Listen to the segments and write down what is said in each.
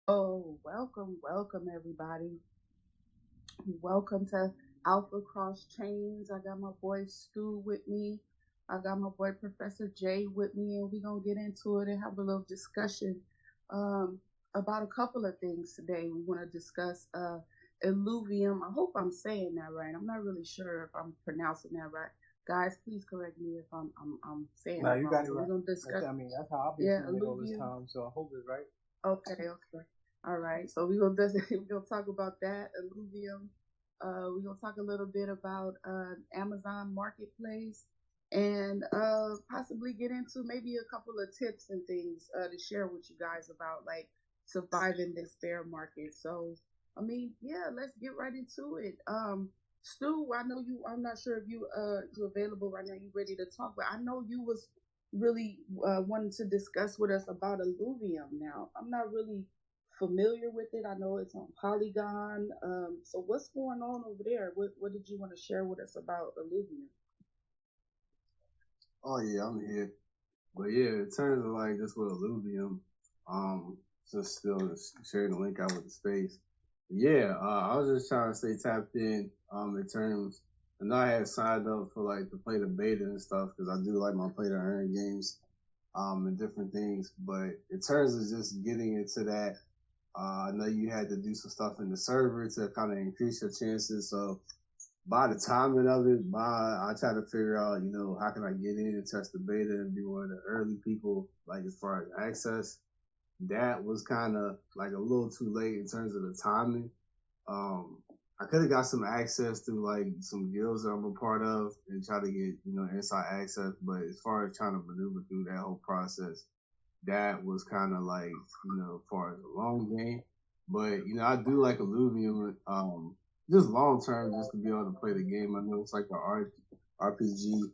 Oh, welcome everybody. Welcome to Alpha Cross Chains. I got my boy Stu with me. I got my boy Professor J with me, and we're gonna get into it and have a little discussion um, about a couple of things today. We want to discuss Illuvium. I hope I'm saying that right. I'm not really sure if I'm pronouncing that right. Guys, please correct me if I'm saying No, it you wrong. got it So we're right. gonna discuss. That's how I've been Yeah, saying it all this Illuvium. time. So I hope it's right. Okay. All right. So we're gonna talk about that, Illuvium. We're gonna talk a little bit about Amazon Marketplace and possibly get into maybe a couple of tips and things to share with you guys about like surviving this bear market. So I mean, yeah, let's get right into it. Stu, I know you. I'm not sure if you available right now. You ready to talk? But I know you was really wanting to discuss with us about Illuvium. Now, I'm not really familiar with it. I know it's on Polygon. So what's going on over there? What did you want to share with us about Illuvium? Oh yeah, I'm here. But yeah, in terms of like just with Illuvium, just still sharing the link out with the space. Yeah, I was just trying to stay tapped in terms. I know I had signed up for like to play the beta and stuff because I do like my play to earn games, and different things. But in terms of just getting into that, I know you had to do some stuff in the server to kind of increase your chances. So by the timing of it, I try to figure out, how can I get in and test the beta and be one of the early people, like as far as access. That was kind of like a little too late in terms of the timing. Um, I could have got some access through like some guilds that I'm a part of and try to get, inside access. But as far as trying to maneuver through that whole process, that was kind of like, as far as a long game. But, I do like Illuvium, just long term, just to be able to play the game. I know it's like an RPG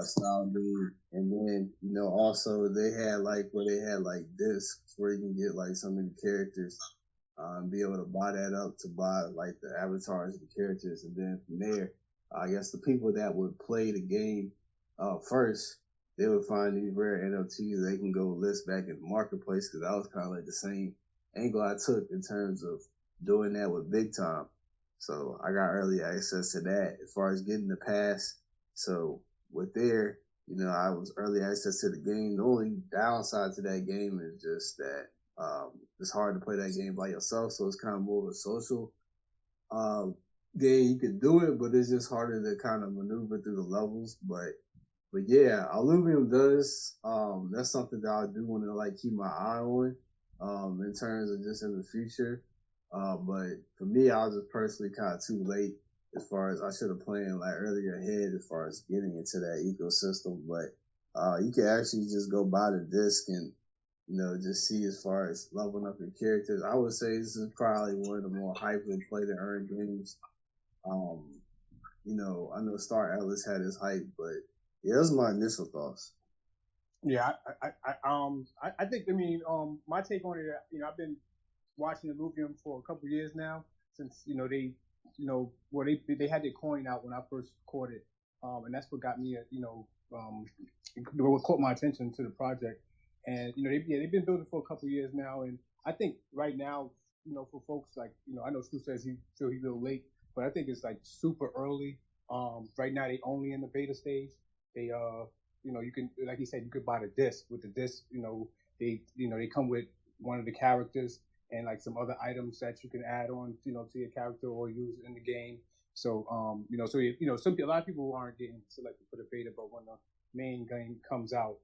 style game. And then, also they had like where they had like discs where you can get like so many characters, be able to buy that up to buy like the avatars and the characters. And then from there, I guess the people that would play the game first, they would find these rare NFTs they can go list back in the marketplace because that was kind of like the same angle I took in terms of doing that with Big Time. So I got early access to that as far as getting the pass. So with there, I was early access to the game. The only downside to that game is just that it's hard to play that game by yourself. So it's kind of more of a social uh, game. You can do it, but it's just harder to kind of maneuver through the levels. But yeah, Illuvium does. That's something that I do want to like keep my eye on. In terms of just in the future. But for me, I was just personally kind of too late as far as I should have planned like earlier ahead as far as getting into that ecosystem. But you can actually just go buy the disc and just see as far as leveling up your characters. I would say this is probably one of the more hype and play to earn games. Um, I know Star Atlas had his hype, but yeah, those are my initial thoughts. Yeah, I think my take on it. I've been watching Illuvium for a couple of years now since well they had their coin out when I first caught it, and that's what got me what caught my attention to the project, and they've been building for a couple of years now, and I think right now for folks like I know Stu says he feel he's a little late, but I think it's like super early. Right now they only in the beta stage. They you can like he said you could buy the disc with the disc they come with one of the characters and like some other items that you can add on, to your character or use in the game. So, a lot of people aren't getting selected for the beta, but when the main game comes out,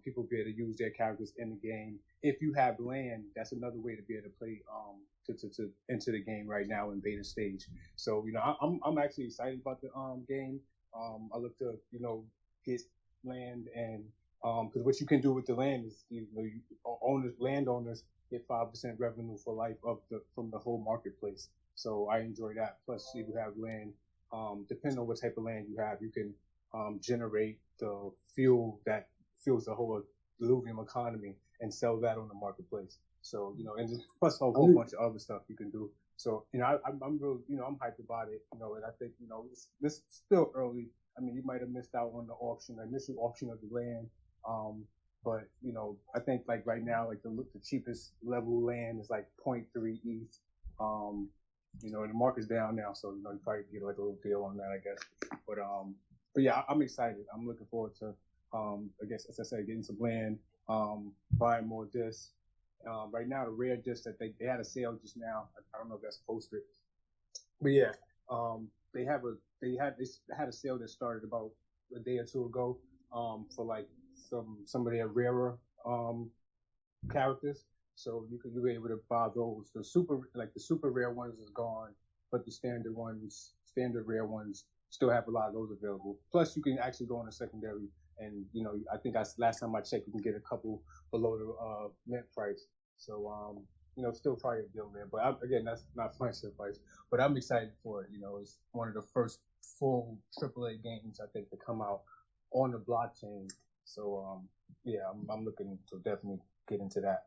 people be able to use their characters in the game. If you have land, that's another way to be able to play to enter the game right now in beta stage. So, I'm actually excited about the game. I look to get land and because what you can do with the land is owners landowners get 5% revenue for life from the whole marketplace. So I enjoy that. Plus, if you have land, depending on what type of land you have, you can generate the fuel that fuels the whole Illuvium economy and sell that on the marketplace. So and plus a whole bunch of other stuff you can do. So I'm really I'm hyped about it. And I think this is still early. I mean, you might have missed out on the auction, the initial auction of the land. Um, But I think like right now, like the cheapest level land is like 0.3 ETH. The market's down now, so you probably get like a little deal on that, I guess. But yeah, I'm excited. I'm looking forward to, I guess as I said, getting some land, buying more discs. Right now, the rare discs that they had a sale just now. I don't know if that's posted, but yeah, they had a sale that started about a day or two ago, for like some of their rarer characters. So you were able to buy those. The super rare ones is gone, but the standard rare ones, still have a lot of those available. Plus, you can actually go on a secondary, and I think last time I checked, you can get a couple below the mint price. So still probably a deal there. But again, that's not financial advice. But I'm excited for it. It's one of the first full AAA games I think to come out on the blockchain. So yeah, I'm looking to definitely get into that.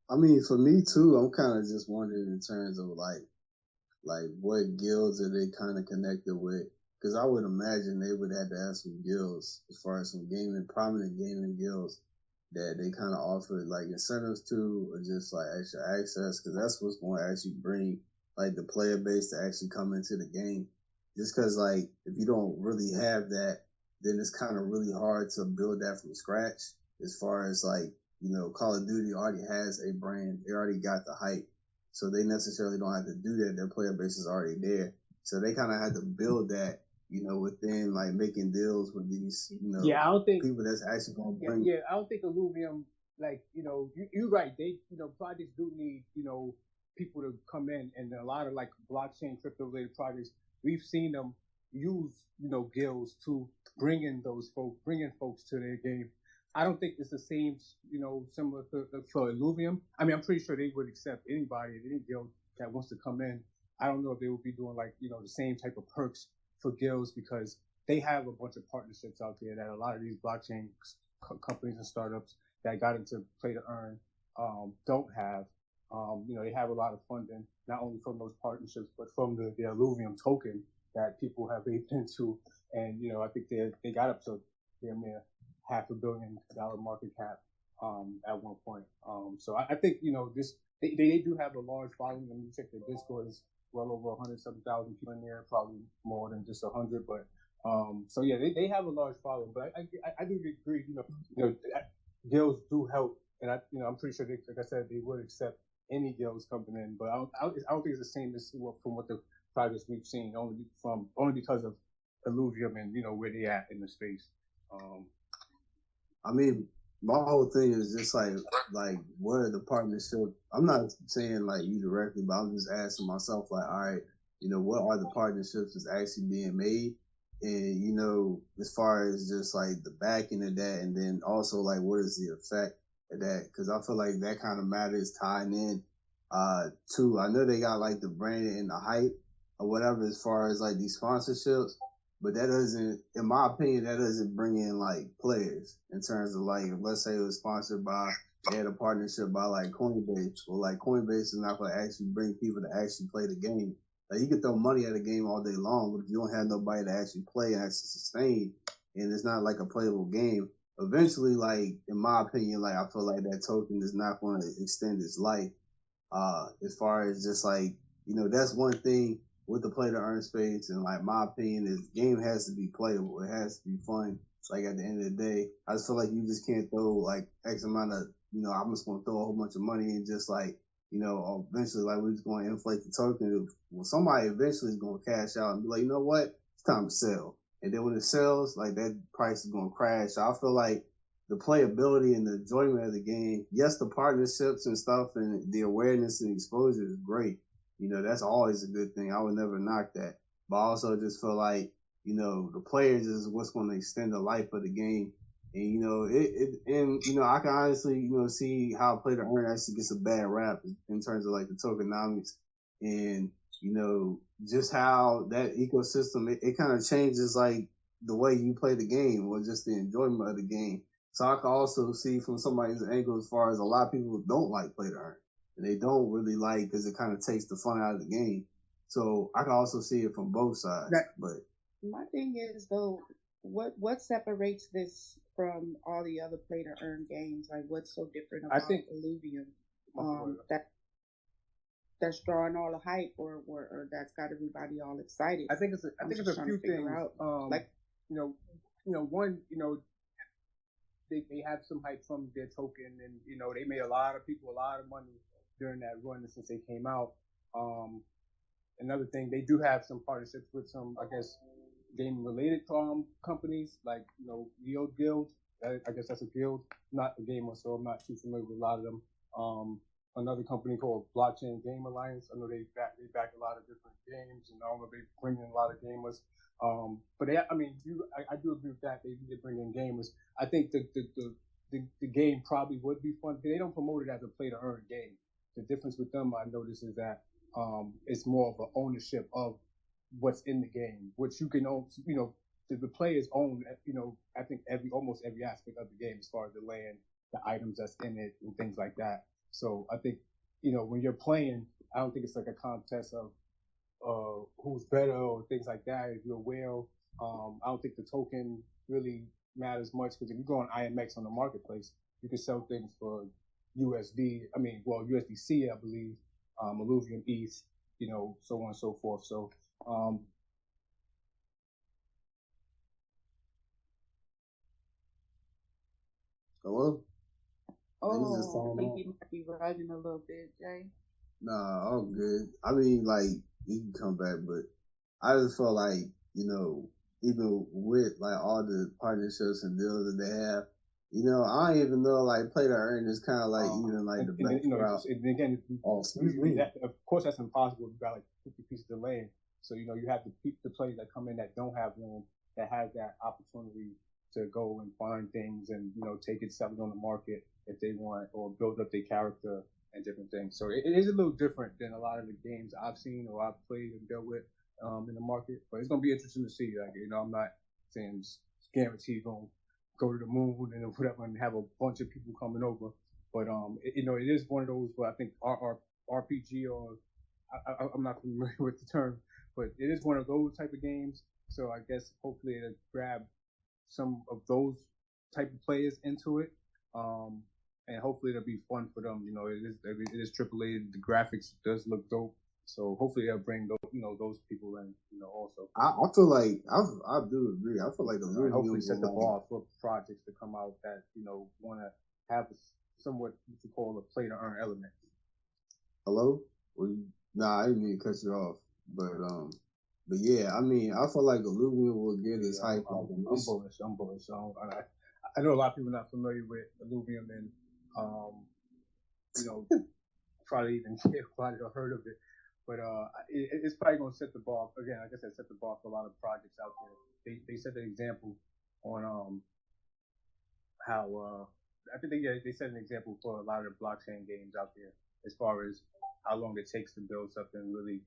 I mean, for me too, I'm kind of just wondering in terms of like what guilds are they kind of connected with? Because I would imagine they would have to have some guilds as far as some prominent gaming guilds that they kind of offer like incentives to, or just like extra access, because that's what's going to actually bring like the player base to actually come into the game. Just because like if you don't really have that, then it's kind of really hard to build that from scratch. As far as like Call of Duty already has a brand, they already got the hype, so they necessarily don't have to do that. Their player base is already there, so they kind of had to build that. Within like making deals with these, yeah, I don't think people that's actually going to bring. Yeah, I don't think Illuvium, like, you're right. They, projects do need, people to come in, and a lot of like blockchain crypto related projects, we've seen them use, guilds to bring in folks to their game. I don't think it's the same, similar to for Illuvium. I mean, I'm pretty sure they would accept anybody, any guild that wants to come in. I don't know if they would be doing like, the same type of perks for guilds, because they have a bunch of partnerships out there that a lot of these blockchain companies and startups that got into play to earn don't have. They have a lot of funding, not only from those partnerships, but from the Illuvium token that people have aped into. And, I think they got up to damn near $500 million market cap at one point. So I think, they do have a large following. When you check their Discord, is well over 107,000 people in there, probably more than just 100, but so yeah, they have a large following, but I do agree. Guilds do help, and I'm pretty sure like I said, they would accept any guilds coming in. But I don't think it's the same as from what the projects we've seen, only because of Illuvium and where they at in the space. I mean, my whole thing is just like what are the partnerships? I'm not saying like you directly, but I'm just asking myself like, all right, what are the partnerships that's actually being made? And as far as just like the backing of that, and then also like what is the effect of that? Because I feel like that kind of matters tying in to, I know they got like the branding and the hype or whatever as far as like these sponsorships, but that doesn't, in my opinion, that doesn't bring in like players in terms of like, let's say it was sponsored by, they had a partnership by like Coinbase. Well, like Coinbase is not going to actually bring people to actually play the game. Like you can throw money at a game all day long, but if you don't have nobody to actually play and actually sustain, and it's not like a playable game, eventually, like in my opinion, like I feel like that token is not going to extend its life. As far as just like, that's one thing with the play to earn space, and like my opinion is game has to be playable. It has to be fun. Like at the end of the day, I just feel like you just can't throw like X amount of, I'm just going to throw a whole bunch of money and just like, eventually like we're just going to inflate the token. Well, somebody eventually is going to cash out and be like, you know what, it's time to sell. And then when it sells, like that price is going to crash. So I feel like the playability and the enjoyment of the game, yes, the partnerships and stuff and the awareness and exposure is great. That's always a good thing. I would never knock that. But I also just feel like, the players is what's going to extend the life of the game. And, I can honestly, see how play to earn actually gets a bad rap in terms of like the tokenomics and, just how that ecosystem, it kind of changes like the way you play the game or just the enjoyment of the game. So I can also see from somebody's angle as far as a lot of people don't like play to earn. And they don't really like because it kind of takes the fun out of the game. So I can also see it from both sides. But my thing is though, what separates this from all the other play to earn games? Like, what's so different about Illuvium that's drawing all the hype, or that's got everybody all excited? I think it's a few things. One, they have some hype from their token, and they made a lot of people a lot of money during that run since they came out. Another thing, they do have some partnerships with some, I guess, gaming related companies like Yield Guild. I guess that's a guild, not a gamer, so I'm not too familiar with a lot of them. Another company called Blockchain Game Alliance. I know they back a lot of different games, and I know they bring in a lot of gamers. But I do agree with that. They bring in gamers. I think the game probably would be fun. They don't promote it as a play to earn game. The difference with them, I noticed, is that it's more of an ownership of what's in the game, which you can own. The players own. I think almost every aspect of the game, as far as the land, the items that's in it, and things like that. So I think when you're playing, I don't think it's like a contest of who's better or things like that. If you're well, I don't think the token really matters much, because if you go on IMX on the marketplace, you can sell things for USD. USDC, I believe, Illuvium, ETH, so on and so forth. So. Hello? I think he might be riding a little bit, Jay. Nah, all good. I mean, like, you can come back, but I just felt like, even with like all the partnerships and deals that they have, I don't even know, like, play to earn is kind of like even like the best route. And again, of course, that's impossible. You got like 50 pieces of land, so you have the players that come in that don't have land, that has that opportunity to go and find things and take it, sell it on the market if they want, or build up their character and different things. So it is a little different than a lot of the games I've seen or I've played and dealt with in the market. But it's gonna be interesting to see. Like, I'm not saying it's guaranteed gonna go to the moon and whatever and have a bunch of people coming over. But it is one of those where I think our RPG, or I'm not familiar with the term, but it is one of those type of games. So I guess hopefully it'll grab some of those type of players into it, and hopefully it'll be fun for them. It is AAA. The graphics does look dope, so hopefully they'll bring those people in. Also. I feel like I do agree. I feel like hopefully set the bar for projects to come out that want to have somewhat what you call a play to earn element. Hello? Nah, I didn't mean to cut you off, but yeah, I mean, I feel like Illvium will get his hype. I'm bullish. I know a lot of people are not familiar with Illuvium, and probably even probably heard of it, but it's probably going to set the bar again. Like I said, set the bar for a lot of projects out there. They set an example on how I think they set an example for a lot of the blockchain games out there, as far as how long it takes to build something really,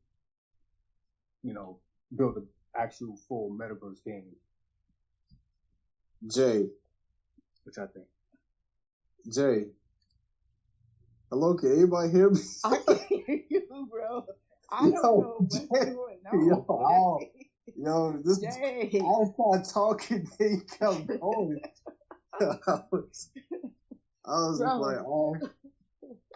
build an actual full metaverse game. Jay. Which I think. Jay. Hello, can anybody hear me? I can hear you, bro. I don't know what's going on. This Jay. I started talking, they kept going. I was just like, oh,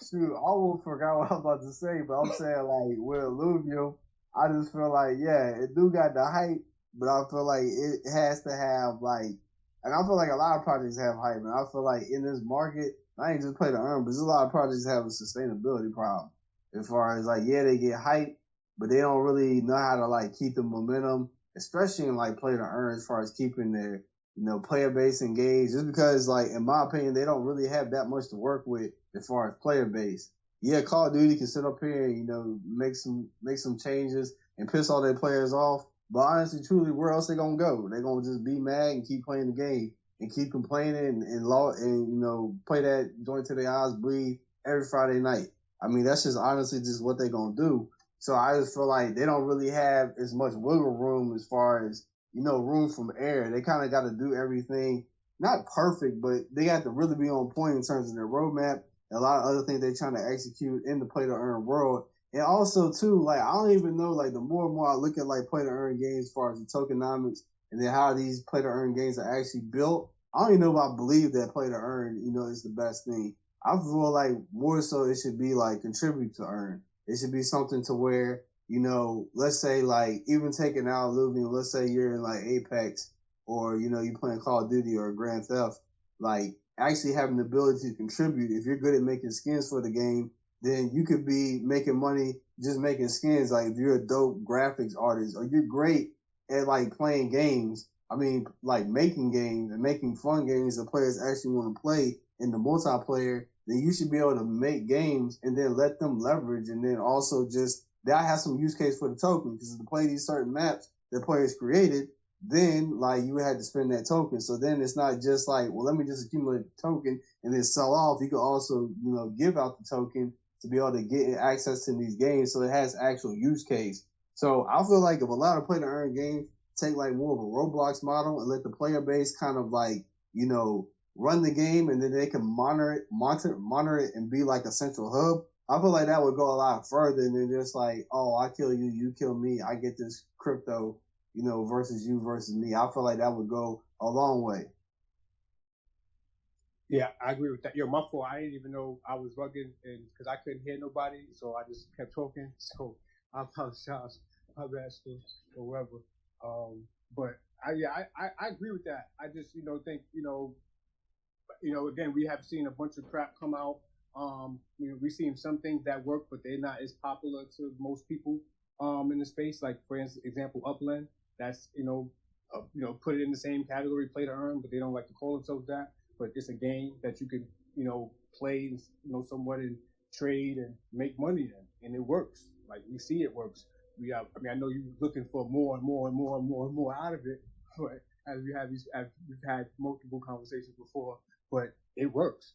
shoot, I almost forgot what I was about to say, but I'm saying, like, with Illuvium, I just feel like, yeah, it do got the hype, but I feel like it has to have, like, and I feel like a lot of projects have hype, and I feel like in this market, I ain't just play to earn, but there's a lot of projects that have a sustainability problem. As far as, like, yeah, they get hype, but they don't really know how to, like, keep the momentum, especially in, like, play to earn, as far as keeping their, player base engaged, just because, like, in my opinion, they don't really have that much to work with as far as player base. Yeah, Call of Duty can sit up here and, make some changes and piss all their players off. But honestly, truly, where else they gonna go? They gonna just be mad and keep playing the game and keep complaining and play that joint till their eyes bleed every Friday night. I mean, that's just honestly just what they gonna do. So I just feel like they don't really have as much wiggle room as far as, room from air. They kind of got to do everything, not perfect, but they got to really be on point in terms of their roadmap and a lot of other things they're trying to execute in the play to earn world. And also, too, like, I don't even know, like, the more and more I look at, like, play to earn games as far as the tokenomics and then how these play to earn games are actually built, I don't even know if I believe that play to earn, is the best thing. I feel like more so it should be like contribute to earn. It should be something to where, let's say like even taking out Illuvium, let's say you're in like Apex or, you playing Call of Duty or Grand Theft, like actually having the ability to contribute. If you're good at making skins for the game, then you could be making money just making skins. Like if you're a dope graphics artist or you're great at like playing games, I mean, like making games and making fun games that players actually want to play in the multiplayer, then you should be able to make games and then let them leverage and then also just that has some use case for the token because to play these certain maps that players created, then like you had to spend that token. So then it's not just like, well, let me just accumulate the token and then sell off. You can also, give out the token to be able to get access to these games so it has actual use case. So I feel like if a lot of play to earn games take like more of a Roblox model and let the player base kind of like, run the game and then they can monitor it and be like a central hub. I feel like that would go a lot further than just like, oh, I kill you, you kill me, I get this crypto, versus you versus me. I feel like that would go a long way. Yeah, I agree with that. Yo, my fault. I didn't even know I was bugging, and because I couldn't hear nobody, so I just kept talking. So I apologize. My bad, or whatever. But I agree with that. I just think again we have seen a bunch of crap come out. We've seen some things that work, but they're not as popular to most people in the space. Like for example, Upland. That's put it in the same category, play to earn, but they don't like to call themselves that. But it's a game that you could play somewhat and trade and make money in, and it works. Like we see it works. I know you're looking for more and more and more and more and more out of it, but as we've had multiple conversations before, but it works.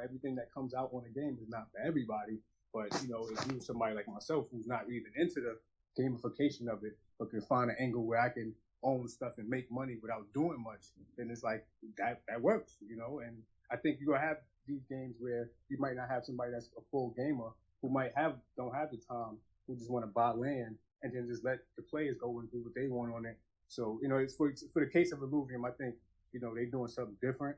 Everything that comes out on a game is not for everybody. But if you're somebody like myself who's not even into the gamification of it, but can find an angle where I can own stuff and make money without doing much, then it's like that works, And I think you're gonna have these games where you might not have somebody that's a full gamer who don't have the time, who just want to buy land and then just let the players go and do what they want on it. So it's for the case of Illuvium, I think they're doing something different.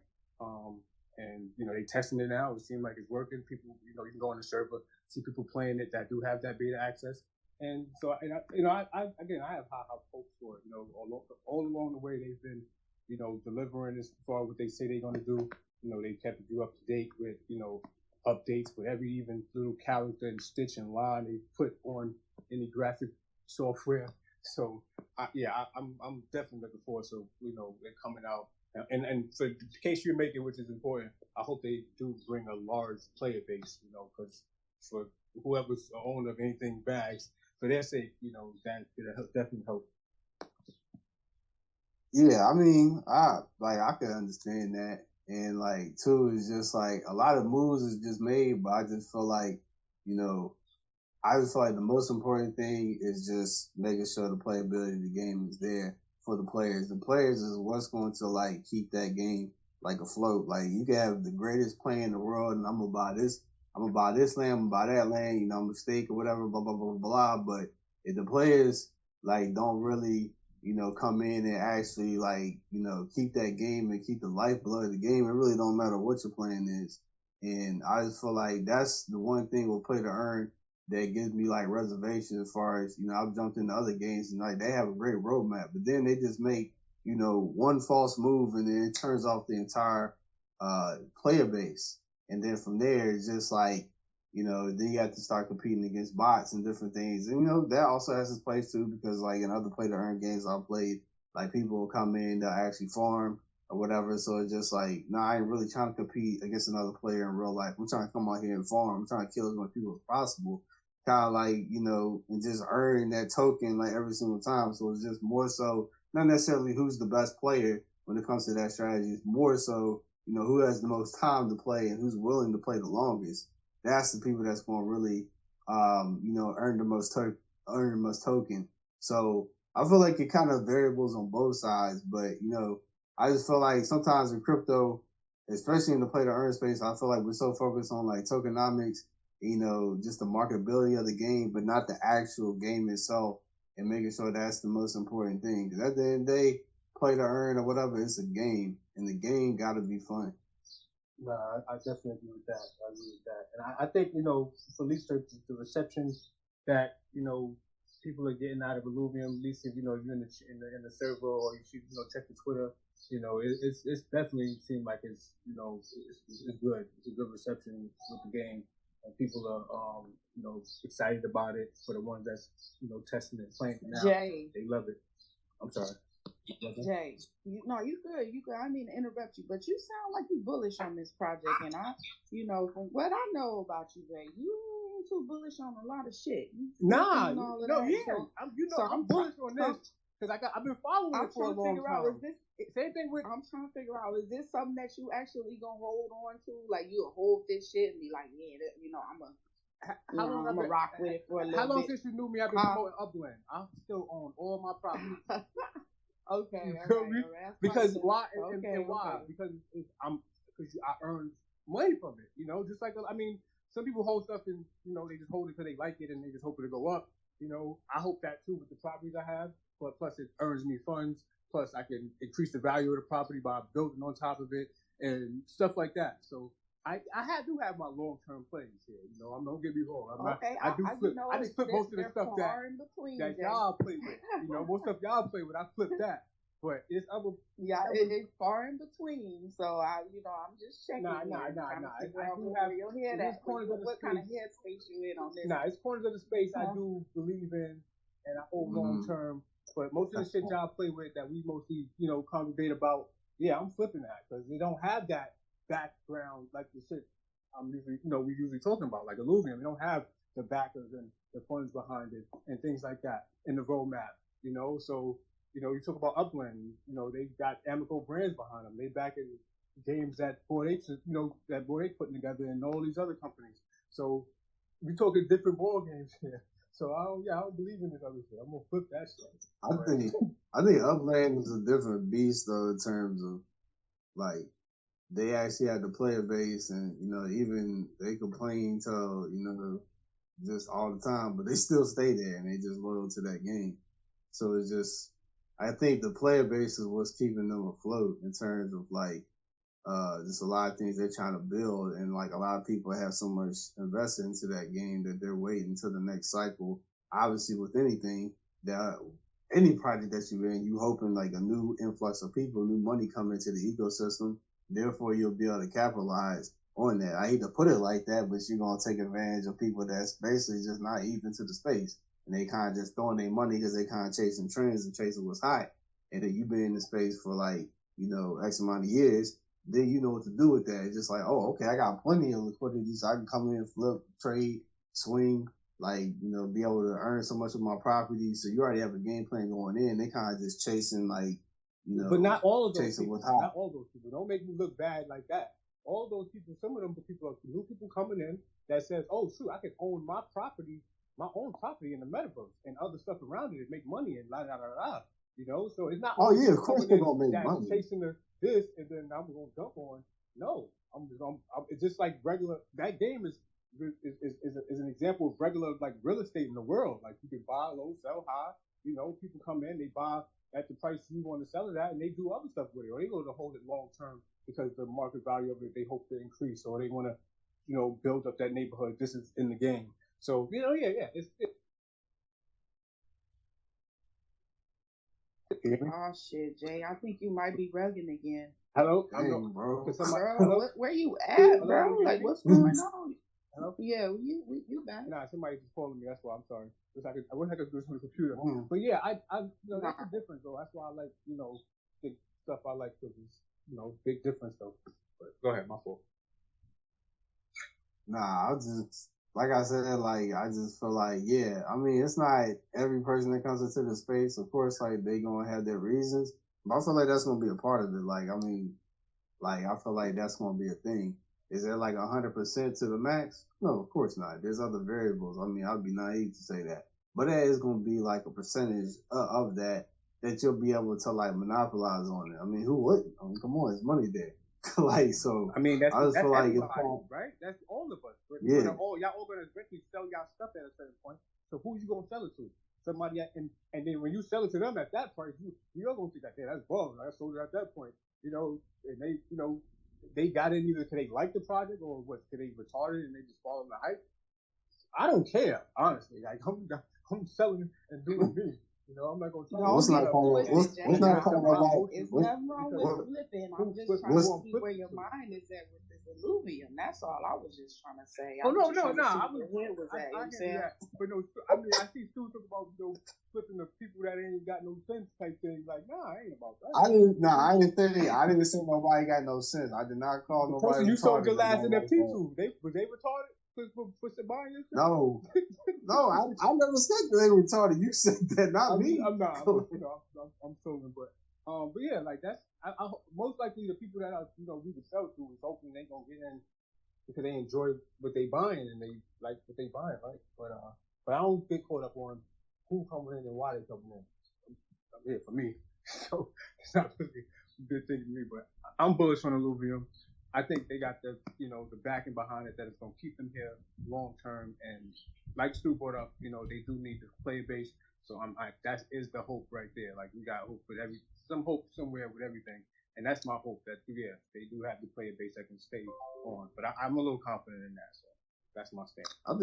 And they testing it now. It seems like it's working. People, you can go on the server, see people playing it that do have that beta access. And so, I have high hopes for it. All along the way, they've been, delivering as far as what they say they're going to do. They kept you up to date with, updates with every even little character and stitch and line they put on any graphic software. So, I'm definitely looking forward to, they're coming out. And for the case you're making, which is important, I hope they do bring a large player base, because for whoever's the owner of anything bags, for their sake, that could definitely help. Yeah, I mean, I could understand that, and like too, it's just like a lot of moves is just made, but I just feel like, I just feel like the most important thing is just making sure the playability of the game is there for the players. The players is what's going to like keep that game like afloat. Like you can have the greatest player in the world, and I'm gonna buy this land, I'm gonna buy that land, I'm a stake or whatever, blah blah blah blah. But if the players like don't really come in and actually like keep that game and keep the lifeblood of the game, it really don't matter what your plan is. And I just feel like that's the one thing we'll play to earn that gives me like reservations as far as I've jumped into other games and like they have a great roadmap, but then they just make one false move and then it turns off the entire player base, and then from there it's just like then you have to start competing against bots and different things, and that also has its place too because like in other play to earn games I've played, like people will come in that actually farm or whatever. So it's just like, I ain't really trying to compete against another player in real life. I'm trying to come out here and farm. I'm trying to kill as many people as possible. Kind of like, and just earn that token like every single time. So it's just more so, not necessarily who's the best player when it comes to that strategy. It's more so, who has the most time to play and who's willing to play the longest. That's the people that's going to really, earn the most token. So I feel like it kind of variables on both sides, but I just feel like sometimes in crypto, especially in the play to earn space, I feel like we're so focused on like tokenomics, just the marketability of the game, but not the actual game itself, and making sure that's the most important thing. Because at the end of the day, play to earn or whatever, it's a game. and the game got to be fun. Nah, I definitely agree with that. And I think, for at least the reception that, people are getting out of Illuvium, at least if, you're in the server or you should, check the Twitter, it's definitely seemed like it's good. It's a good reception with the game. And people are, excited about it. For the ones that's, testing it, playing it now. Jay. They love it. I'm sorry. Jay, you good. You good. I mean to interrupt you, but you sound like you bullish on this project, and from what I know about you, Jay, you ain't too bullish on a lot of shit. I'm bullish on this because I've been following it for a long time. Same thing with. I'm trying to figure out, is this something that you actually gonna hold on to? Like you'll hold this shit and be like, yeah, I'm gonna rock with it for a little bit. How long since you knew me? I've been promoting Upland. I still own all my properties. Okay, all right. Because why? Okay, why? Because I earned money from it. Just like some people hold stuff and they just hold it because they like it and they just hope it'll go up. I hope that too with the properties I have. But plus it earns me funds. Plus I can increase the value of the property by building on top of it and stuff like that. So I do have my long-term plays here. Don't get me wrong. I just flip most of the stuff that y'all play with. Most stuff y'all play with, I flip that. But it's other. Yeah, it's far in between. So I'm just checking. Nah. I do have your head at. What kind of headspace you in on this? Nah, it's corners of the space I do believe in, and I hold long-term. But most of the shit y'all play with that we mostly, congregate about, yeah, I'm flipping that because they don't have that background like the shit I'm usually, we usually talking about, like Illuvium. We don't have the backers and the funds behind it and things like that in the roadmap, So, you talk about Upland, they got Amico brands behind them. They back in games that Bored Apes, that Bored Apes putting together and all these other companies. So we talking different ball games here. So I don't believe in this other shit. I'm gonna flip that shit. I think Upland is a different beast though in terms of like they actually had the player base and even they complain to just all the time, but they still stay there and they just loyal to that game. So it's just I think the player base is what's keeping them afloat in terms of like just a lot of things they're trying to build, and like a lot of people have so much invested into that game that they're waiting until the next cycle. Obviously, with anything that any project that you're in, you hoping like a new influx of people, new money come into the ecosystem. Therefore, you'll be able to capitalize on that. I hate to put it like that, but you're gonna take advantage of people that's basically just not even to the space, and they kind of just throwing their money because they kind of chasing trends and chasing what's hot. And then you've been in the space for like X amount of years. Then you know what to do with that. It's just like, oh, okay, I got plenty of liquidity, so I can come in, flip, trade, swing, be able to earn so much of my property. So you already have a game plan going in. They kind of just chasing, But not all of those people. Not all those people. Don't make me look bad like that. All those people, some of them people are new people coming in that says, oh, shoot, I can own my own property in the metaverse and other stuff around it and make money and la la la la. So it's not. Oh yeah, of course they're gonna make money. Chasing this and then I'm gonna jump on. No, it's just like regular. That game is an example of regular like real estate in the world. Like you can buy low, sell high. People come in, they buy at the price you want to sell it at, and they do other stuff with it, or they go to hold it long term because the market value of it they hope to increase, or they want to build up that neighborhood. This is in the game. So Oh shit, Jay! I think you might be rugging again. Hello, dang, bro. Bro, where you at, bro? Like, what's going on? Hello? Yeah, you back? Nah, somebody just calling me. That's why I'm sorry. I wish I could do this on the computer. But yeah, I that's the difference though. That's why I like the stuff I like because it's big difference though. But go ahead, my fault. Nah, like I said, I just feel like, yeah, I mean, it's not every person that comes into the space. Of course, they gonna have their reasons, but I feel like that's gonna be a part of it. I feel like that's gonna be a thing. Is it 100% to the max? No, of course not. There's other variables. I mean, I'd be naive to say that, but that is gonna be a percentage of that you'll be able to monopolize on it. I mean, who wouldn't? I mean, come on, it's money there. So I mean, that's feel like it's right. That's all of us. But yeah. Y'all all gonna eventually sell y'all stuff at a certain point. So who you gonna sell it to? somebody and then when you sell it to them at that price, you're gonna think that, yeah, that's balling. I sold it at that point, and they got in either because they like the project or what, because they retarded and they just fall in the hype. I don't care, honestly. Like I'm selling and doing me. I'm not gonna try to. What's not calling? What's not calling? It's nothing wrong with flipping. I'm just trying to see where your mind is at with this Illuvium. That's all I was just trying to say. Oh no. I was at. I hear that, but no. I mean, I see Stu talk about flipping the people that ain't got no sense type thing. Like, nah, I ain't about that. I didn't say nobody got no sense. I did not call nobody. You sold your last NFT to. Was they retarded? For buying your shit? No, I never said they were retarded. You said that, not me. I'm not. I'm trolling, but yeah, like that's. I most likely the people that we would sell to is hoping they gonna get in because they enjoy what they buying and they like what they buying, right? But I don't get caught up on who coming in and why they coming in. I'm here for me, so it's not really a good thing to me. But I'm bullish on Illuvium. I think they got the backing behind it that it's gonna keep them here long term. And like Stu brought up, they do need the player base. So that is the hope right there. Like we got hope with some hope somewhere with everything, and that's my hope that they do have the player base that can stay on. But I'm a little confident in that. So that's my stance. I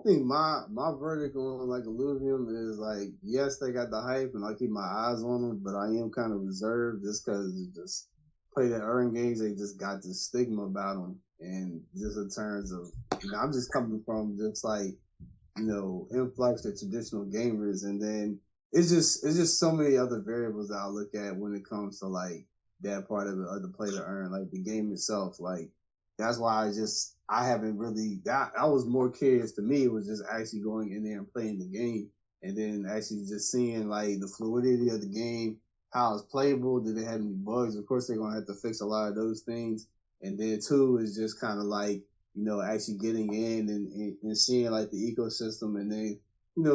think my verdict on like Illuvium is like, yes, they got the hype, and I keep my eyes on them, but I am kind of reserved just because just play the earn games, they just got this stigma about them, and just in terms of, I'm just coming from just like, influx of traditional gamers, and then it's just so many other variables that I look at when it comes to like that part of the play to earn, like the game itself. Like that's why I haven't really that was more curious to me. It was just actually going in there and playing the game, and then actually just seeing like the fluidity of the game, how it's playable. Did it have any bugs? Of course, they're gonna have to fix a lot of those things. And then two is just kind of like actually getting in and seeing like the ecosystem, and then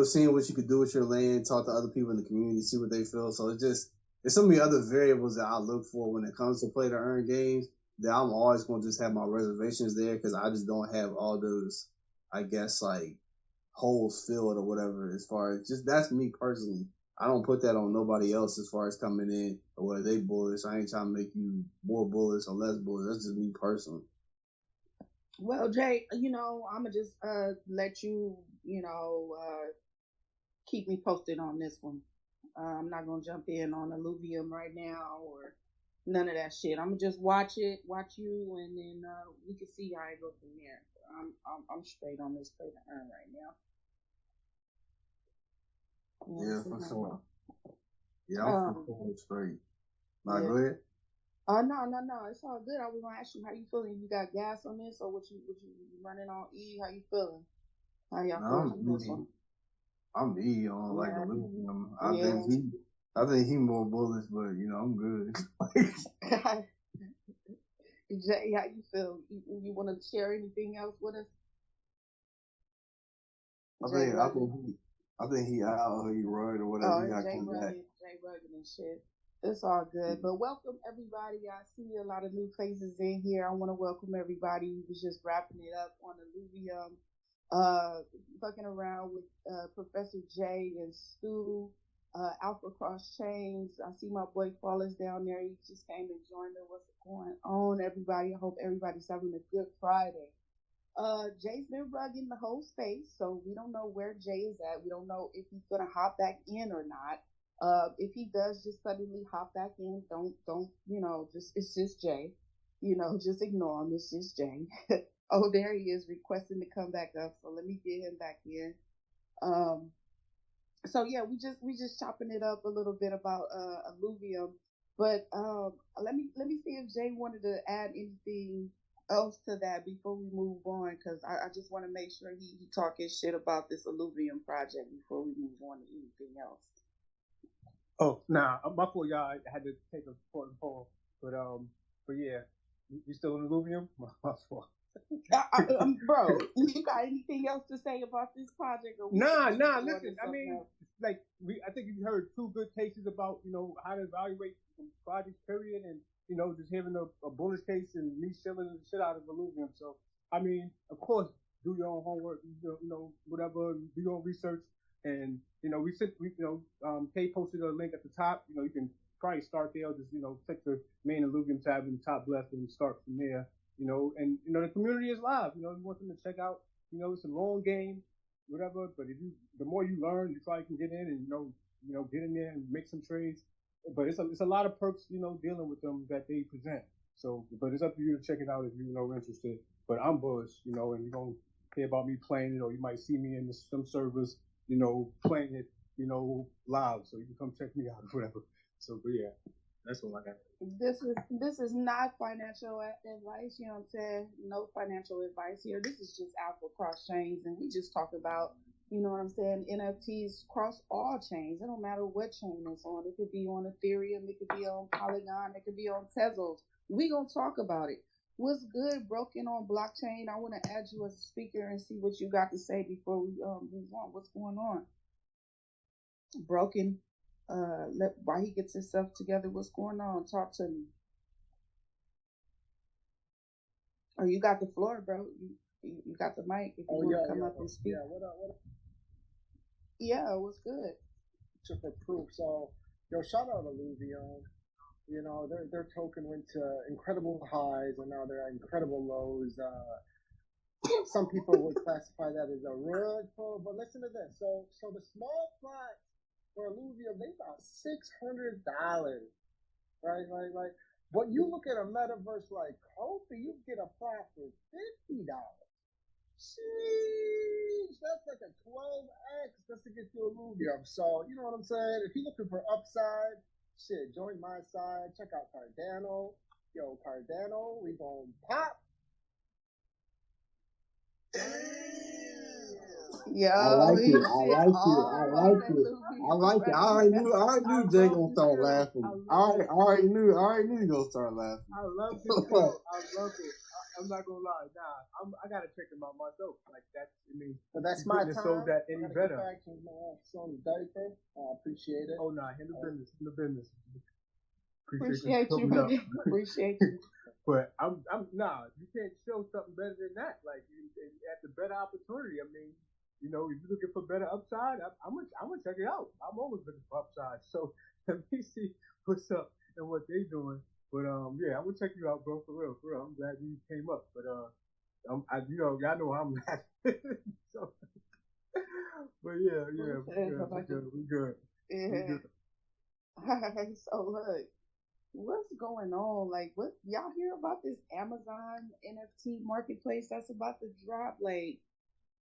seeing what you could do with your land, talk to other people in the community, see what they feel. So there's so many other variables that I look for when it comes to play to earn games that I'm always gonna just have my reservations there because I just don't have all those, I guess, like holes filled or whatever. As far as just that's me personally. I don't put that on nobody else as far as coming in or whether they bullish. I ain't trying to make you more bullish or less bullish. That's just me personally. Well, Jay, I'm gonna just let you, keep me posted on this one. I'm not gonna jump in on Illuvium right now or none of that shit. I'm gonna just watch you, and then we can see how it goes from there. I'm straight on this play to earn right now. Yeah, for sure. Yeah, I'm straight. Nah, go ahead. No, it's all good. I was gonna ask you how you feeling. You got gas on this, or what you running on E? How you feeling? How y'all feeling? I'm E on like Illuvium. I think he more bullish, but I'm good. Jay, how you feel? You want to share anything else with us? I think he out or he run or whatever. He got Jay Rugged and shit. It's all good. But welcome everybody. I see a lot of new faces in here. I want to welcome everybody. We was just wrapping it up on Illuvium, fucking around with Professor J and Stu, Alpha Cross Chains. I see my boy Paulus down there. He just came and joined us. What's going on, everybody? I hope everybody's having a good Friday. Jay's been rugging the whole space, so we don't know where Jay is at. We don't know if he's gonna hop back in or not. If he does just suddenly hop back in, don't it's just Jay. Just ignore him. It's just Jay. Oh, there he is requesting to come back up. So let me get him back in. So yeah, we just chopping it up a little bit about Illuvium. But let me see if Jay wanted to add anything else to that before we move on, because I just want to make sure he talking shit about this Illuvium project before we move on to anything else. Oh, nah, my fault, y'all. I had to take a important poll, but yeah, you still in Illuvium? My fault. Bro, you got anything else to say about this project? Or nah. Listen, I mean, like I think you heard two good cases about how to evaluate projects, period, and just hearing a bullish case and me selling the shit out of Illuvium. So I mean, of course, do your own homework, whatever, do your own research, And Kay posted a link at the top. You can probably start there. Just click the main Illuvium tab in the top left and start from there. And the community is live. You want them to check out. It's a long game, whatever. But the more you learn, you probably can get in and get in there and make some trades. But it's a lot of perks, dealing with them that they present. So, but it's up to you to check it out if you're interested. But I'm bullish, and you're gonna hear about me playing it, or you might see me in some servers, playing it, live. So you can come check me out or whatever. So, but yeah, that's what I got. This is not financial advice. You know what I'm saying? No financial advice here. This is just alpha cross chains, and we just talk about, you know what I'm saying, NFTs cross all chains. It don't matter what chain it's on. It could be on Ethereum, it could be on Polygon, it could be on Tezos. We gonna talk about it. What's good, Broken on blockchain? I want to add you as a speaker and see what you got to say before we move on. What's going on? Broken, while he gets himself together, what's going on? Talk to me. Oh, you got the floor, bro. You got the mic. If you want to come up and speak. Yeah, what up? Yeah, what's good? For proof. So, shout out to Illvium. Their token went to incredible highs and now they're at incredible lows. Some people would classify that as a rug pull, but listen to this. So the small plot for Illuvium, they about $600, right? But you look at a metaverse like Kofi, you get a plot for $50. Sheesh, that's like a 12x just to get to Illuvium. So, you know what I'm saying? If you're looking for upside, shit, join my side. Check out Cardano. Yo, Cardano, we gon' pop. Yo, I like it. I already knew Jay gonna start laughing. I already knew you gonna start laughing. I love this girl. I love it. I'm not gonna lie. Nah, I gotta check them out myself. Like But that's my time. Sold that any better. I appreciate it. Oh nah, handle business. Appreciate you. Appreciate you. But I'm you can't show something better than that. Like at the better opportunity. I mean, if you're looking for better upside, I'm gonna check it out. I'm always looking for upside. So let me see what's up and what they doing. But yeah, I'm gonna check you out, bro. For real. I'm glad you came up. But y'all know I'm laughing. So, but yeah, we good. Yeah. So look, what's going on? Like, what y'all hear about this Amazon NFT Marketplace that's about to drop? Like,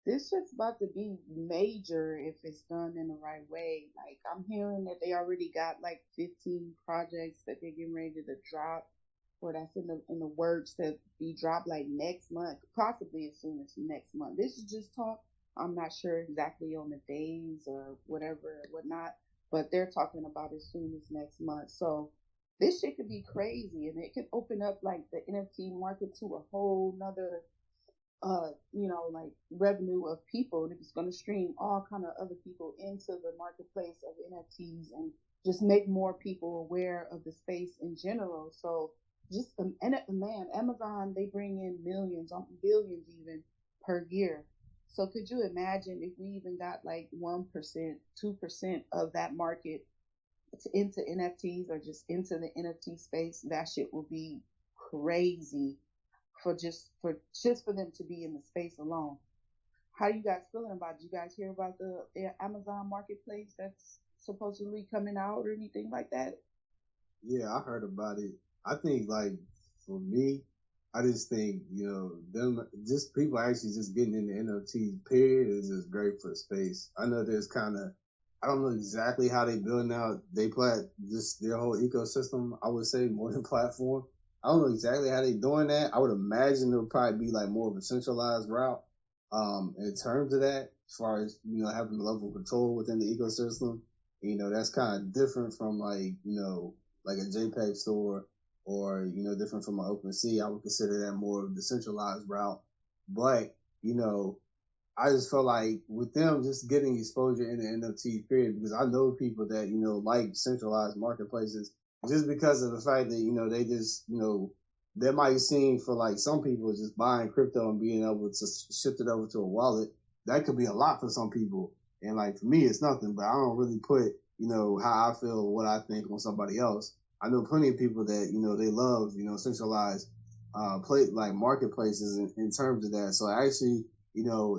this shit's about to be major if it's done in the right way. Like, I'm hearing that they already got like 15 projects that they're getting ready to drop, or that's in the works to be dropped like next month, possibly as soon as next month. This is just talk. I'm not sure exactly on the days or whatever or whatnot, but they're talking about as soon as next month. So this shit could be crazy, and it could open up like the NFT market to a whole nother like revenue of people, and it's going to stream all kind of other people into the marketplace of NFTs and just make more people aware of the space in general. So just man, Amazon, they bring in millions, billions even per year. So could you imagine if we even got like 1%, 2% of that market into NFTs or just into the NFT space? That shit will be crazy for them to be in the space alone. How are you guys feeling about it? Did you guys hear about the Amazon Marketplace that's supposedly coming out or anything like that? Yeah, I heard about it. I think, like, for me, I just think, them, just people actually just getting into NFT, period, is just great for the space. I know there's I don't know exactly how they building out their whole ecosystem, I would say, more than platform. I don't know exactly how they doing that. I would imagine there would probably be like more of a centralized route in terms of that, as far as, having a level of control within the ecosystem. That's kind of different from like a JPEG store or, different from an OpenSea. I would consider that more of the centralized route. But, I just felt like with them just getting exposure in the NFT period, because I know people that, like centralized marketplaces, just because of the fact that, they just, that might seem for like some people just buying crypto and being able to shift it over to a wallet. That could be a lot for some people. And like for me, it's nothing. But I don't really put how I feel, what I think on somebody else. I know plenty of people that they love centralized play like marketplaces in terms of that. So actually,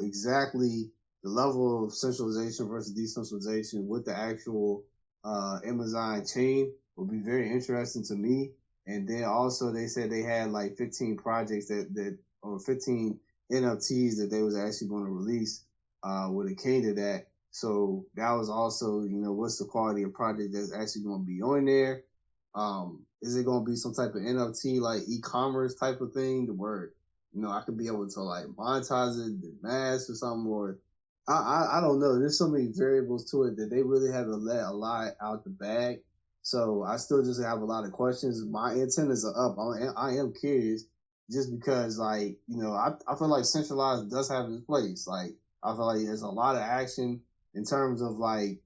exactly the level of centralization versus decentralization with the actual Amazon chain will be very interesting to me. And then also they said they had like 15 projects that or 15 NFTs that they was actually going to release with a came to that. So that was also, what's the quality of project that's actually going to be on there? Is it going to be some type of NFT like e-commerce type of thing where, I could be able to like monetize it, mass or something, or I don't know. There's so many variables to it that they really haven't let a lot out the bag. So I still just have a lot of questions. My antennas are up. I am curious just because like, I feel like centralized does have its place. Like I feel like there's a lot of action in terms of like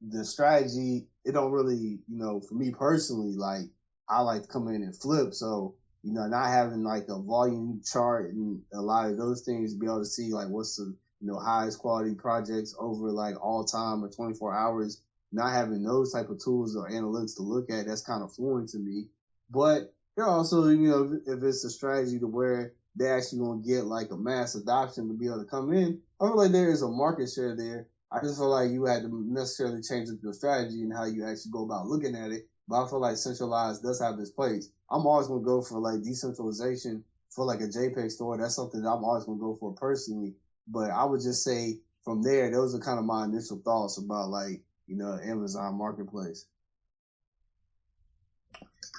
the strategy. It don't really, for me personally, like I like to come in and flip. So, not having like a volume chart and a lot of those things, be able to see like what's the, highest quality projects over like all time or 24 hours, not having those type of tools or analytics to look at, that's kind of foreign to me. But there also, if it's a strategy to where they're actually going to get like a mass adoption to be able to come in, I feel like there is a market share there. I just feel like you had to necessarily change up your strategy and how you actually go about looking at it. But I feel like centralized does have its place. I'm always going to go for like decentralization for like a JPEG store. That's something that I'm always going to go for personally. But I would just say from there, those are kind of my initial thoughts about like, Amazon Marketplace.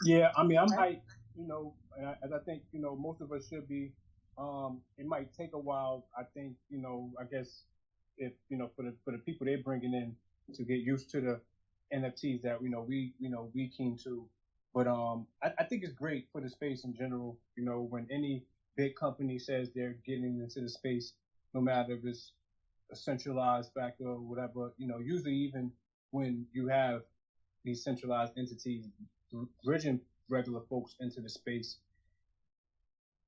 Yeah, I mean, I'm hyped, as I think, most of us should be. It might take a while. I think, I guess if, for the people they're bringing in to get used to the NFTs that, we keen to. But I think it's great for the space in general. When any big company says they're getting into the space, no matter if it's a centralized factor or whatever, usually even when you have these centralized entities bridging regular folks into the space,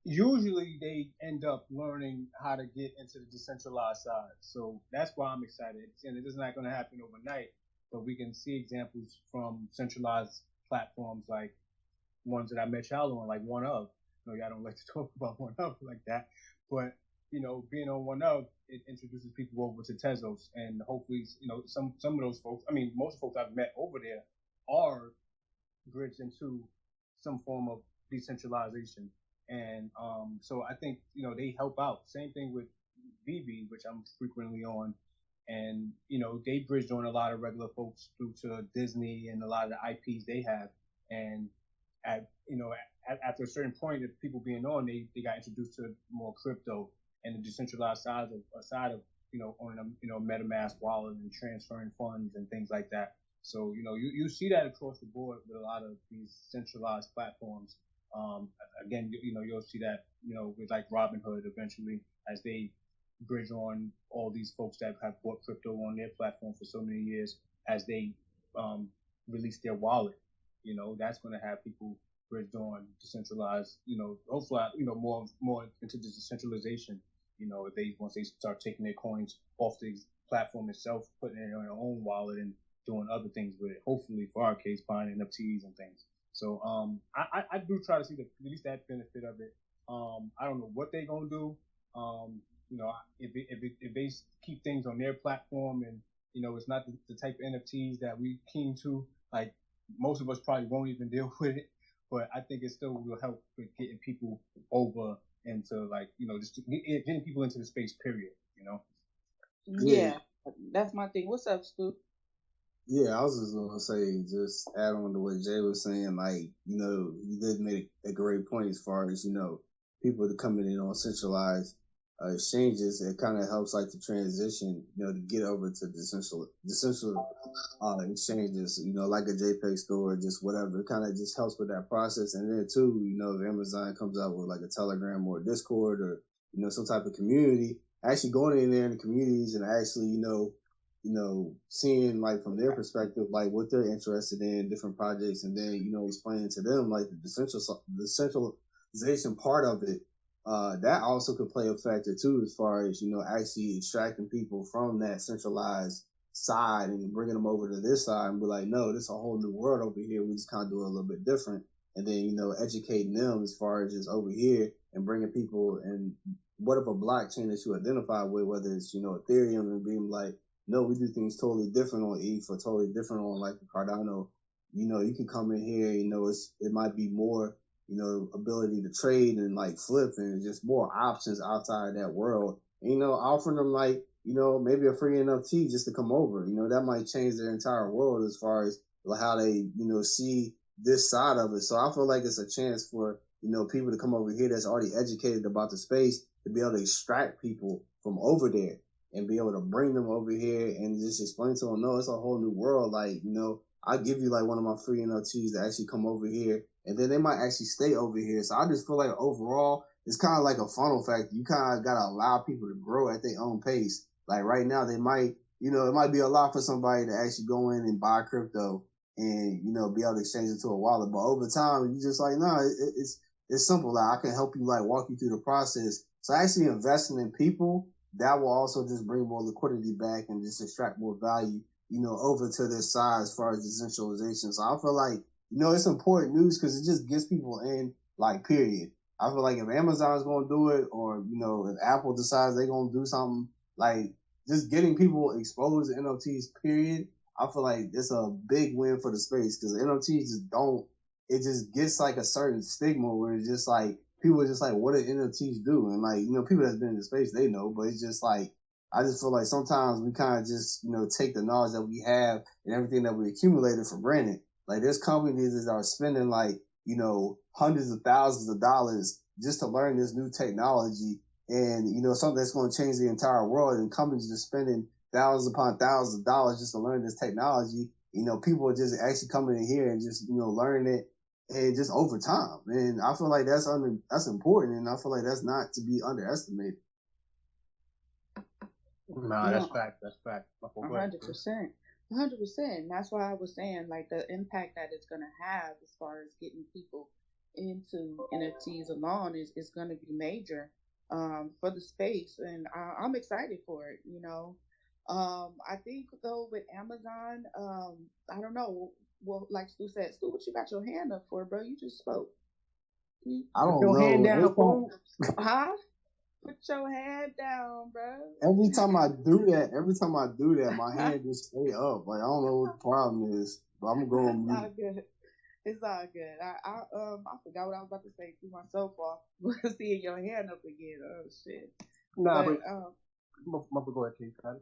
usually they end up learning how to get into the decentralized side. So that's why I'm excited. And it is not going to happen overnight, but we can see examples from centralized platforms like ones that I met y'all on, like One Of. Y'all don't like to talk about One Of like that, but being on One Of, it introduces people over to Tezos, and hopefully, some of those folks. I mean, most folks I've met over there are bridged into some form of decentralization. And so I think, they help out. Same thing with VB, which I'm frequently on. And, they bridged on a lot of regular folks through to Disney and a lot of the IPs they have. And after a certain point of people being on, they got introduced to more crypto and the decentralized side of owning a MetaMask wallet and transferring funds and things like that. So, you see that across the board with a lot of these centralized platforms. Again, you'll see that, with like Robinhood eventually as they bridge on all these folks that have bought crypto on their platform for so many years as they release their wallet. That's going to have people bridged on decentralized, hopefully, more into the decentralization. If they once they start taking their coins off the platform itself, putting it in their own wallet and doing other things with it. Hopefully, for our case, buying NFTs and things. So I do try to see at least that benefit of it. I don't know what they're gonna do. If they keep things on their platform and it's not the type of NFTs that we keen to, like most of us probably won't even deal with it. But I think it still will help with getting people over into like just getting people into the space. Period. Yeah, that's my thing. What's up, Stu? Yeah, I was just gonna say, just add on to what Jay was saying. Like, he did make a great point as far as people coming in on centralized exchanges. It kind of helps like the transition, to get over to decentral exchanges. Like a JPEG store, just whatever. It kind of just helps with that process. And then too, if Amazon comes out with like a Telegram or a Discord or some type of community, actually going in there in the communities and actually seeing like from their perspective, like what they're interested in, different projects, and then explaining to them like the decentralization part of it. that also could play a factor too, as far as, actually extracting people from that centralized side and bringing them over to this side and be like, no, this is a whole new world over here. We just kind of do it a little bit different. And then, educating them as far as just over here and bringing people and whatever blockchain that you identify with, whether it's, Ethereum, and being like, no, we do things totally different on ETH or totally different on like the Cardano. You can come in here, it might be more, ability to trade and like flip and just more options outside of that world. And, offering them like, maybe a free NFT just to come over, that might change their entire world as far as how they, see this side of it. So I feel like it's a chance for, people to come over here that's already educated about the space to be able to extract people from over there and be able to bring them over here and just explain to them, no, it's a whole new world. Like, I'll give you like one of my free NFTs to actually come over here, and then they might actually stay over here. So I just feel like overall, it's kind of like a funnel factor. You kind of got to allow people to grow at their own pace. Like right now, they might, it might be a lot for somebody to actually go in and buy crypto and, be able to exchange it to a wallet. But over time, you just like, no, it's simple. Like I can help you, like walk you through the process. So actually investing in people, that will also just bring more liquidity back and just extract more value, over to this side as far as decentralization. So I feel like, it's important news because it just gets people in, like, period. I feel like if Amazon's going to do it, or, if Apple decides they're going to do something, like, just getting people exposed to NFTs, period, I feel like it's a big win for the space because NFTs just don't, it just gets like a certain stigma where it's just like, people are just like, what do NFTs do? And like, people that's been in the space, they know, but it's just like, I just feel like sometimes we kind of just, take the knowledge that we have and everything that we accumulated for granted. Like there's companies that are spending like, hundreds of thousands of dollars just to learn this new technology and, something that's going to change the entire world, and companies just spending thousands upon thousands of dollars just to learn this technology. People are just actually coming in here and just, learning it and just over time. And I feel like that's important, and I feel like that's not to be underestimated. Nah, that's fact. That's fact. 100%. 100%. That's why I was saying like the impact that it's gonna have as far as getting people into NFTs alone is going to be major for the space, and I'm excited for it. I think though with Amazon, I don't know. Well, like Stu said, Stu, what you got your hand up for, bro? You just spoke. I don't know. Hand down, huh? Put your hand down, bro. Every time I do that, my hand just stay up. Like I don't know what the problem is, but I'm going. It's all good. It's all good. I forgot what I was about to say. Threw myself off. Seeing your hand up again. Oh shit. Nah, but go ahead, Keith. I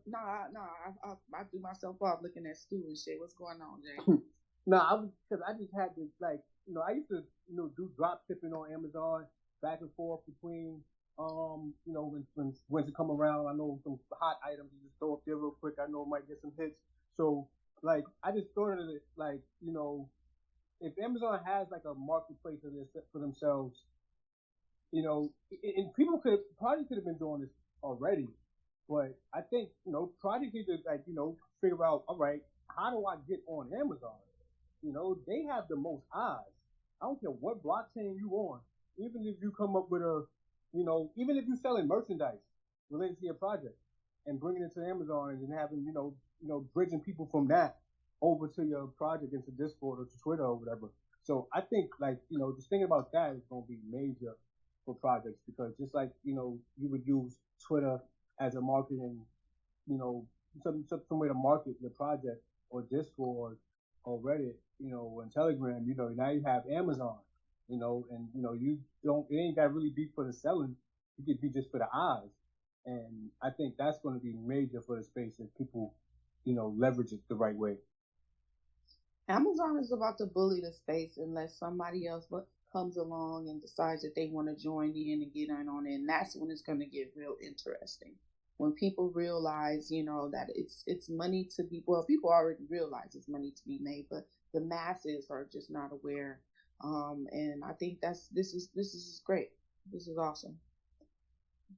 threw myself off looking at Stu and shit. What's going on, Jay? Because I just had to like, I used to, do drop shipping on Amazon back and forth between, when winter come around, I know some hot items you just throw up there real quick. I know it might get some hits. So like, I just thought of it like, if Amazon has like a marketplace for themselves, and people probably could have been doing this already, but I think, Prodigy need to like, figure out, all right, how do I get on Amazon? They have the most eyes. I don't care what blockchain you on. Even if you come up with even if you're selling merchandise related to your project and bringing it to Amazon and having, bridging people from that over to your project into Discord or to Twitter or whatever. So I think like, just thinking about that is going to be major for projects, because just like, you would use Twitter as a marketing, some way to market your project, or Discord or Reddit, and Telegram, now you have Amazon, and, it ain't got to really be for the selling. It could be just for the eyes. And I think that's going to be major for the space if people, leverage it the right way. Amazon is about to bully the space unless somebody else comes along and decides that they want to join in and get in on it. And that's when it's going to get real interesting. When people realize, that it's money to be, well, people already realize it's money to be made, but the masses are just not aware. And I think this is great. This is awesome.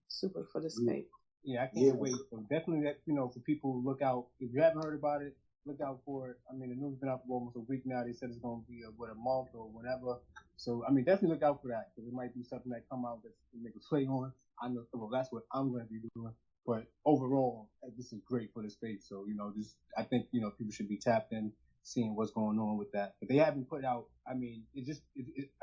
Super for the space. Yeah, I can't wait. So definitely that, for people to look out. If you haven't heard about it, look out for it. I mean, the news been out for almost a week now. They said it's going to be a month or whatever. So I mean, definitely look out for that because it might be something that come out that's to make a play on. I know, well, that's what I'm going to be doing. But overall, this is great for the space. So this I think people should be tapped in, seeing what's going on with that. But they haven't put out. I mean,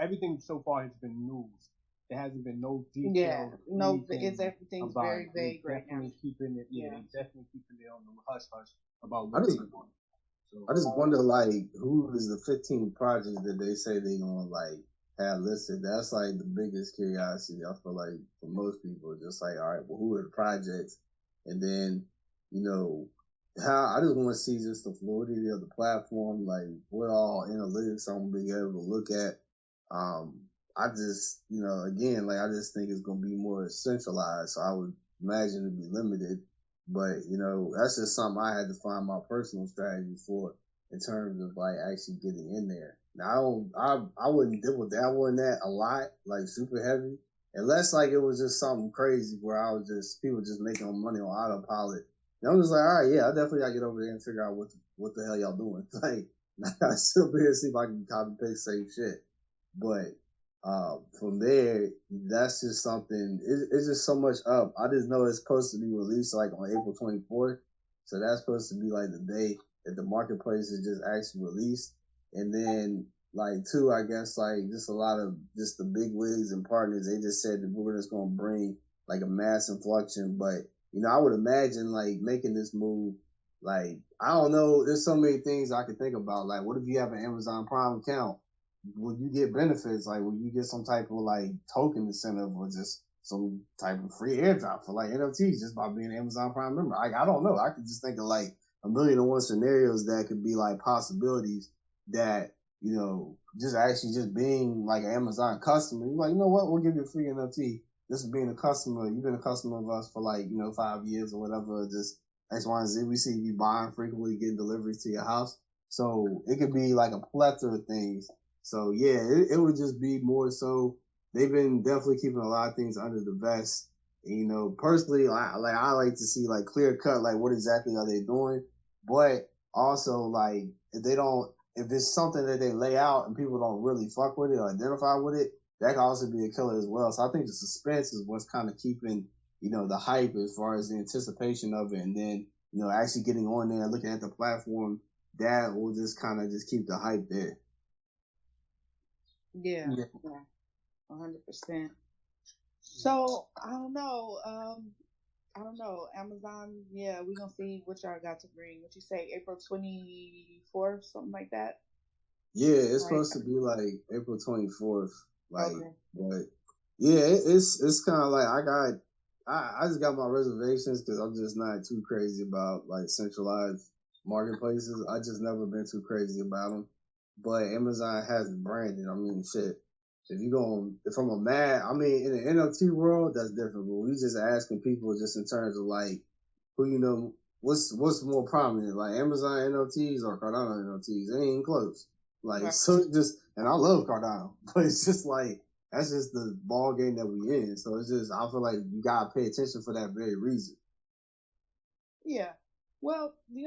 everything so far has been news. There hasn't been no details. Yeah, no, everything's very vague right now. Keeping it, they're definitely keeping it on the hush about I what's just, going on. So, I just wonder, like, who is the 15 projects that they say they gonna like have listed? That's like the biggest curiosity. I feel like for most people, just like, all right, well, who are the projects? And then, how I just want to see just the fluidity of the platform, like what all analytics I'm gonna be able to look at. I just, again, like I just think it's gonna be more centralized. So I would imagine it'd be limited. But, that's just something I had to find my personal strategy for in terms of like actually getting in there. Now I wouldn't dabble in that a lot, like super heavy. Unless like it was just something crazy where people just making money on autopilot. And I'm just like, all right, yeah, I definitely gotta get over there and figure out what the hell y'all doing. Like I gotta still be here to see if I can copy paste same shit. But from there, that's just something. It's just so much up. I just know it's supposed to be released like on April 24th, so that's supposed to be like the day that the marketplace is just actually released. And then like two, I guess like just a lot of just the big wigs and partners. They just said that we're just gonna bring like a mass inflection, but I would imagine like making this move. Like I don't know. There's so many things I could think about. Like, what if you have an Amazon Prime account? Will you get benefits? Like, will you get some type of like token incentive or just some type of free airdrop for like NFTs just by being an Amazon Prime member? I don't know. I could just think of like a million and one scenarios that could be like possibilities that, just actually just being like an Amazon customer. You're like, you know what? We'll give you a free NFT. This is being a customer. You've been a customer of us for like, 5 years or whatever. Just X, Y, and Z. We see you buying frequently, getting deliveries to your house. So it could be like a plethora of things. So yeah, it would just be more so. They've been definitely keeping a lot of things under the vest. And, personally, I like to see like clear cut, like what exactly are they doing, but also like if it's something that they lay out and people don't really fuck with it or identify with it, that could also be a killer as well. So I think the suspense is what's kind of keeping, the hype as far as the anticipation of it. And then, actually getting on there and looking at the platform, that will just kind of just keep the hype there. Yeah, 100%. So I don't know. Amazon. Yeah, we gonna see what y'all got to bring. What you say, April 24th, something like that. Yeah, it's supposed to be like April 24th. Like, okay. But yeah, it's kind of like I just got my reservations because I'm just not too crazy about like centralized marketplaces. I just never been too crazy about them. But Amazon has branded. I mean, shit. If I'm in the NFT world, that's different. But we just asking people just in terms of like who what's more prominent, like Amazon NFTs or Cardano NFTs. They ain't even close. Like right. So and I love Cardano, but it's just like that's just the ball game that we in. So it's just I feel like you gotta pay attention for that very reason. Yeah. Well, you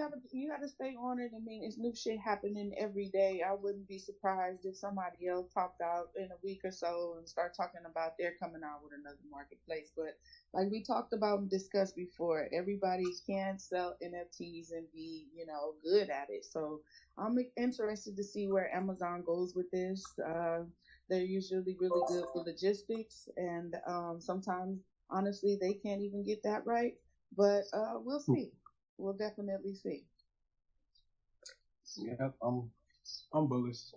gotta stay on it. I mean, it's new shit happening every day. I wouldn't be surprised if somebody else popped out in a week or so and start talking about they're coming out with another marketplace. But like we talked about and discussed before, everybody can sell NFTs and be, good at it. So I'm interested to see where Amazon goes with this. They're usually really good with logistics, and sometimes, honestly, they can't even get that right. But we'll see. We'll definitely see. Yeah, I'm bullish.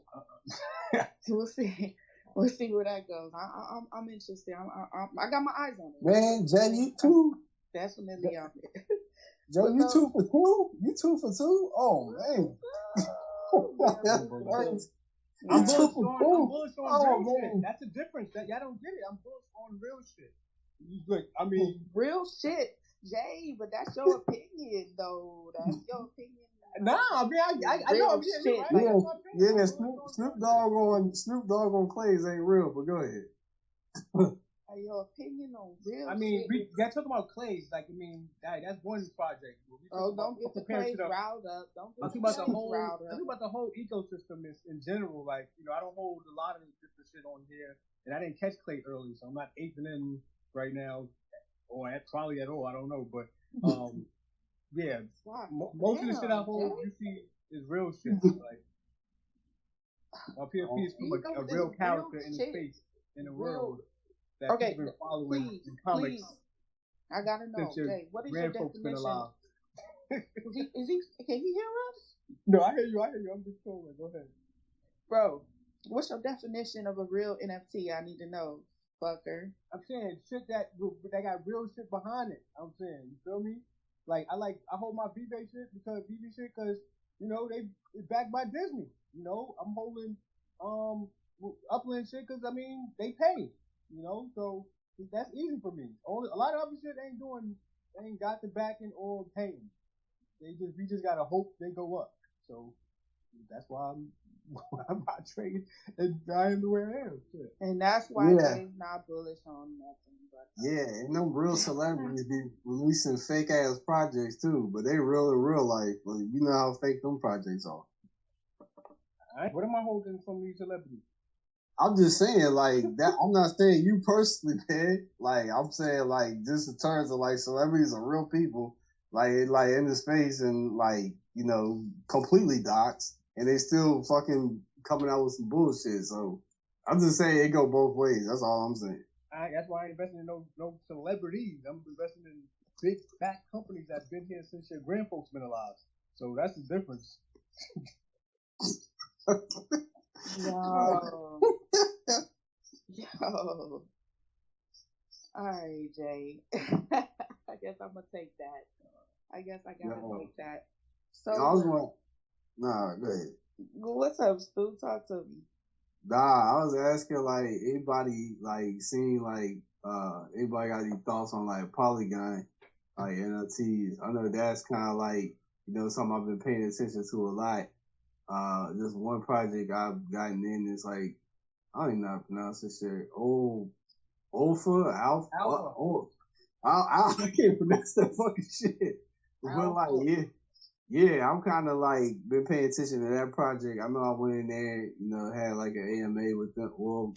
We'll see. We'll see where that goes. I'm interested. I got my eyes on it. Man, Jay, you too. Definitely on it. Jay, you 2 for 2? You 2 for 2? Oh man. I'm bullish on real shit. That's the difference. That y'all don't get it. I'm bullish on real shit. Look, I mean, real shit. Jay, but that's your opinion, though. That's your opinion. Nah, I mean, I know. Shit, right? Snoop Dogg on Clays ain't real, but go ahead. your opinion on real I mean, shit. we talking about clays. Like, I mean, that's one project. Don't get the clays riled up. Don't get I'm the talking clays riled up. I'm talking about the whole ecosystem in general. Like, I don't hold a lot of different shit on here, and I didn't catch clay early, so I'm not aping in right now, or probably at all. I don't know, but yeah, most of the shit I hold, you see, is real shit. Like, my PFP is from a real character in the space, in the world that people been following in comics. Please. I gotta know, Jay. What is your definition? Can he hear us? No, I hear you. I'm just trolling. Go ahead, bro. What's your definition of a real NFT? I need to know, fucker. I'm saying shit that got real shit behind it. I'm saying, you feel me? Like I hold my VB shit because they it's backed by Disney. I'm holding Upland shit because they pay. So that's easy for me. A lot of other shit ain't got the backing or paying. We just gotta hope they go up. So that's why I'm not trading and I am the way I am. Shit. And that's why they're not bullish on nothing. But and them real celebrities be releasing fake ass projects too, but they real in real life. But you know how fake them projects are. What am I holding from these celebrities? I'm just saying, like that. I'm not saying you personally, man. Like I'm saying, like just in terms of like celebrities are real people, like in the space and completely doxed, and they still fucking coming out with some bullshit. So I'm just saying it go both ways. That's all I'm saying. That's why I ain't investing in no celebrities. I'm investing in big fat companies that's been here since your grandfolks been alive. So that's the difference. Yo. All right, Jay. I guess I'm gonna take that. I guess I gotta take that. So go ahead. What's up, Stu? Talk to me. Nah, I was asking like anybody seen anybody got any thoughts on like Polygon, like NFTs. I know that's kind of like something I've been paying attention to a lot. Just one project I've gotten in is like I don't even know how to pronounce this shit. Alpha. I can't pronounce that fucking shit. Alpha. But yeah, I'm kind of like been paying attention to that project. I know I went in there, had like an AMA with them. Well,